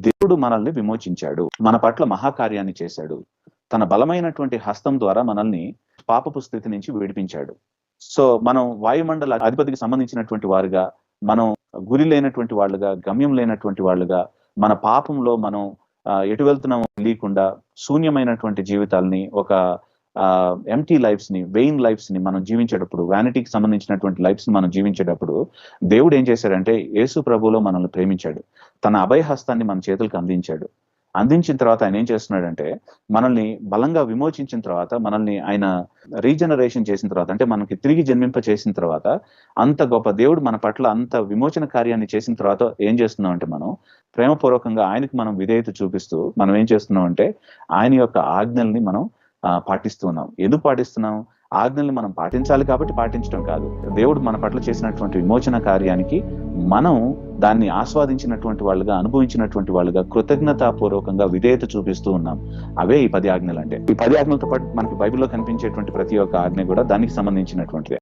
దేవుడు మనల్ని విమోచించాడు, మన పట్ల మహాకార్యాన్ని చేశాడు. తన బలమైనటువంటి హస్తం ద్వారా మనల్ని పాపపు స్థితి నుంచి విడిపించాడు. సో మనం వాయుమండల అధిపతికి సంబంధించినటువంటి వారుగా, మనం గురి లేనటువంటి వాళ్ళుగా, గమ్యం లేనటువంటి వాళ్ళుగా, మన పాపంలో మనం ఎటు వెళ్తున్నామో తెలియకుండా శూన్యమైనటువంటి జీవితాల్ని, ఒక ఎంటీ లైఫ్స్ ని, వెయిన్ లైఫ్స్ ని మనం జీవించేటప్పుడు, వ్యానిటీకి సంబంధించినటువంటి లైఫ్స్ ని మనం జీవించేటప్పుడు దేవుడు ఏం చేశాడంటే యేసు ప్రభువులో మనల్ని ప్రేమించాడు. తన అభయహస్తాన్ని మన చేతులకు అందించాడు. అందించిన తర్వాత ఆయన ఏం చేస్తున్నాడంటే మనల్ని బలంగా విమోచించిన తర్వాత, మనల్ని ఆయన రీజనరేషన్ చేసిన తర్వాత, అంటే మనకి తిరిగి జన్మింప చేసిన తర్వాత, అంత గొప్ప దేవుడు మన పట్ల అంత విమోచన కార్యాన్ని చేసిన తర్వాత ఏం చేస్తున్నాం అంటే మనం ప్రేమపూర్వకంగా ఆయనకు మనం విధేయత చూపిస్తూ మనం ఏం చేస్తున్నాం అంటే ఆయన యొక్క ఆజ్ఞల్ని మనం పాటిస్తూ ఉన్నాం. ఎందుకు పాటిస్తున్నాం? ఆజ్ఞల్ని మనం పాటించాలి కాబట్టి పాటించడం కాదు. దేవుడు మన పట్ల చేసినటువంటి విమోచన కార్యానికి మనం దాన్ని ఆస్వాదించినటువంటి వాళ్ళుగా, అనుభవించినటువంటి వాళ్ళుగా కృతజ్ఞతాపూర్వకంగా విధేయత చూపిస్తూ ఉన్నాం. అవే ఈ 10 ఆజ్ఞలు అంటే. ఈ 10 ఆజ్ఞలతో పాటు మనకి బైబిల్లో కనిపించేటువంటి ప్రతి ఒక్క ఆజ్ఞ కూడా దానికి సంబంధించినటువంటిదే.